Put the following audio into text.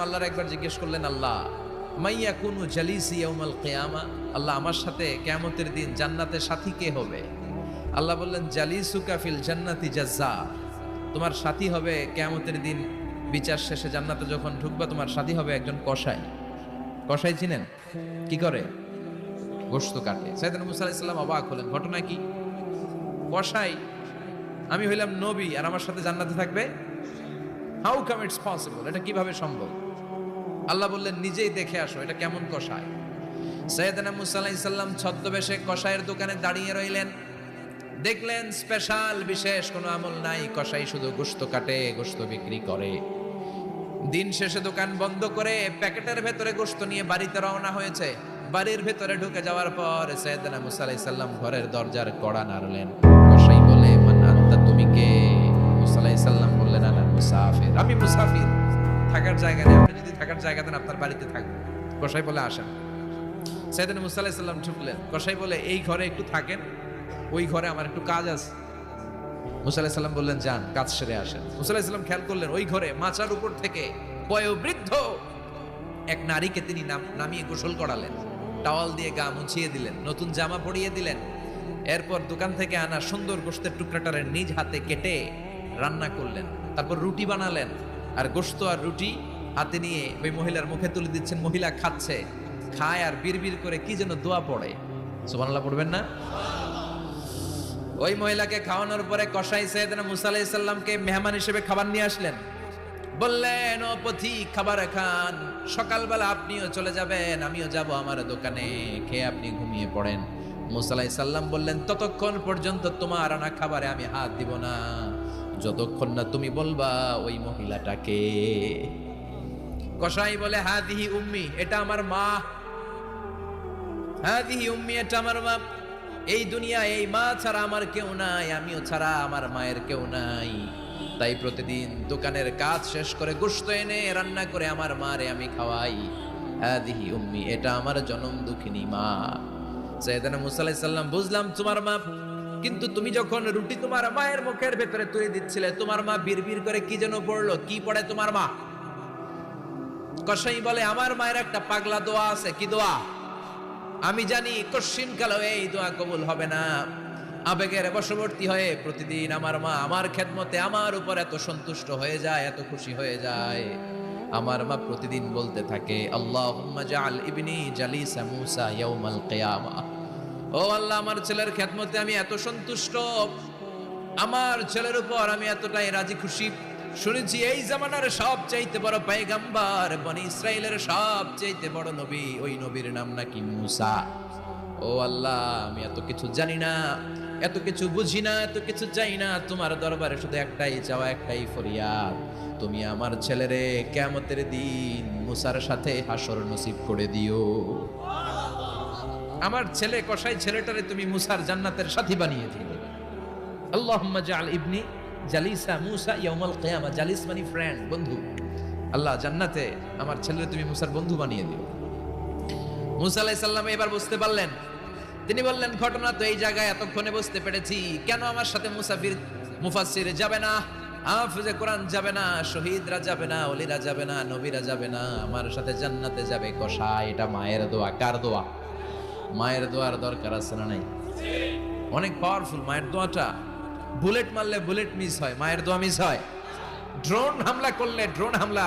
আল্লাহর একবার জিজ্ঞেস করলেন, আল্লাহ মাইয়া কুনু জালিসি ইয়াউমাল কিয়ামা, আল্লাহ আমার সাথে কিয়ামতের দিন জান্নাতে সাথী কে হবে? আল্লাহ বললেন, জালিসুকা ফিল জান্নাতি জাজ্জা, তোমার সাথী হবে কিয়ামতের দিন বিচার শেষে জান্নাতে যখন ঢুকবা, তোমার সাথী হবে একজন কসাই। কসাই চিনেন? কি করে? গোশত কাটে। সাইয়েদনা মুসা আলাইহিস সালাম অবাক হলেন, ঘটনা কি? কসাই, আমি হইলাম নবী আর আমার সাথে জান্নাতে থাকবে? হাউ কাম ইটস পসিবল, এটা কিভাবে সম্ভব? আল্লাহ বললেন, নিজেই দেখে আসো এটা কেমন কসাই। সাইয়েদনা মুসা আলাইহিস সালাম ছদ্মবেশে কসাইয়ের দোকানে দাঁড়িয়ে রইলেন। দেখলেন স্পেশাল বিশেষ কোনো আমল নাই, কসাই শুধু গোশত কাটে, গোশত বিক্রি করে। দিন শেষে দোকান বন্ধ করে প্যাকেটের ভেতরে গোশত নিয়ে বাড়িতে রওনা হয়েছে। বাড়ির ভেতরে ঢুকে যাওয়ার পর সাইয়েদনা মুসা আলাইহিস সালাম ঘরের দরজার কড়া নাড়লেন। কসাই বলে, মান আনতা, তুমি কে? মুসা আলাইহিস সালাম বললেন, আনা মুসাফির, আমি মুসাফির, থাকার জায়গা নেই, আপনি যদি থাকার জায়গা দেন আপনার বাড়িতে থাকবো। কসাই বলে, আসেন। সাইয়েদনা মুসা আলাইহিস সালাম ঢুকলেন। কসাই বলে, এই ঘরে একটু থাকেন, ওই ঘরে আমার একটু কাজ আছে। মুসা আলাইহিস সালাম বললেন, যান, কাজ সেরে আসেন। মুসা আলাইহিস সালাম খেয়াল করলেন ওই ঘরে মাচার উপর থেকে বয়োবৃদ্ধ এক নারীকে তিনি নামিয়ে গোসল করালেন, টাওয়াল দিয়ে গা মুছিয়ে দিলেন, নতুন জামা পরিয়ে দিলেন। এরপর দোকান থেকে আনা সুন্দর গোশতের টুকরাটারে নিজ হাতে কেটে রান্না করলেন। তারপর রুটি বানালেন, আর গোশত আর রুটি হাতে নিয়ে ওই মহিলার মুখে তুলে দিচ্ছেন। মহিলা খাচ্ছে, খায় আর বিড়বিড় করে কি যেন দোয়া পড়ে। সুবহানাল্লাহ পড়বেন না? ওই মহিলাকে খাওয়ানোর পরে কসাই সাইয়েদনা মুসা আলাইহিস সালামকে মেহমান হিসেবে খাবার নিয়ে আসলেন। বললেন, ও পথিক, খাবার খান, সকালবেলা আপনিও চলে যাবেন, আমিও যাব আমার দোকানে, খেয়ে আপনি ঘুমিয়ে পড়েন। মুসা আলাইহিস সালাম বললেন, ততক্ষণ পর্যন্ত তোমার আনা খাবারে আমি হাত দিব না, যতক্ষণ না তুমি বলবা ওই মহিলাটাকে। কসাই বলে, হাদিহি উম্মি, এটা আমার মা। হাদিহি উম্মি, এটা আমার মা। এই দুনিয়া এই মা ছাড়া আমার কেউ নাই, আমিও ছাড়া আমার মায়ের কেউ নাই। তাই প্রতিদিন দোকানের কাজ শেষ করে গোশত এনে রান্না করে আমার মারে আমি খাওয়াই। হাদিহি উম্মি, এটা আমার জনম দুঃখিনী মা। সাইয়েদনা মুসা আলাইহিস সালাম, বুঝলাম তোমার মা, কিন্তু তুমি যখন রুটি তোমার মায়ের মুখের ভেতরে তুলে দিচ্ছিলে, তোমার মা বিড়বিড় করে কি যেন পড়লো, কি পড়ে তোমার মা? কসাই বলে, আমার মায়ের একটা পাগলা দোয়া আছে। কি দোয়া? আমি জানি কশিন কালো এই দোয়া কবুল হবে না। আবেগের বশবর্তী হয়ে প্রতিদিন আমার মা আমার খেদমতে আমার উপর এত সন্তুষ্ট হয়ে যায়, এত খুশি হয়ে যায়। আমার মা প্রতিদিন বলতে থাকে, আল্লাহুম্মা জাআল ইবনি জালিসা মুসা ইয়াউমাল কিয়ামা। ও আল্লাহ, আমার ছেলের খেদমতে আমি এত সন্তুষ্ট, আমার ছেলের উপর আমি এতটাই রাজি খুশি। শুনেছি এই জামানার সবচাইতে বড় পয়গম্বর, বনি ইসরাইলের সবচাইতে বড় নবী, ওই নবীর নাম নাকি মুসা। ও আল্লাহ, আমি এত কিছু জানি না, এত কিছু বুঝি না, এত কিছু চাই না, তোমার দরবারে শুধু একটাই চাওয়া, একটাই ফরিয়াদ, তুমি আমার ছেলেরে কিয়ামতের দিন মুসার সাথে হাসর নসিব করে দিও। আমার ছেলে কসাই ছেলেটারে তুমি মুসার জান্নাতের সাথী বানিয়ে দিও। আল্লাহুম্মা জাআল ইবনি জালিসা মুসা ইয়াউমাল কিয়ামা। জালিস মানে ফ্রেন্ড, বন্ধু। আল্লাহ, জান্নাতে আমার ছেলেরে তুমি মুসার বন্ধু বানিয়ে দিও। মুসা আলাইহিস সালাম এবার বুঝতে পারলেন। তিনি বললেন, ঘটনা তো এই জায়গায় এতক্ষণে বুঝতে পেরেছি, কেন আমার সাথে মুফাসসির যাবে না, হাফেজে কোরআন যাবে না, শহীদরা যাবে না, ওলিরা যাবে না, নবীরা যাবে না, আমার সাথে জান্নাতে যাবে কসাই। এটা মায়ের দোয়া। কার দোয়া? মায়ের দোয়ার দরকার আছে না নাই? অনেক পাওয়ারফুল মায়ের দোয়াটা। বুলেট মারলে বুলেট মিস হয়, মায়ের দোয়া মিস হয়। ড্রোন হামলা করলে ড্রোন হামলা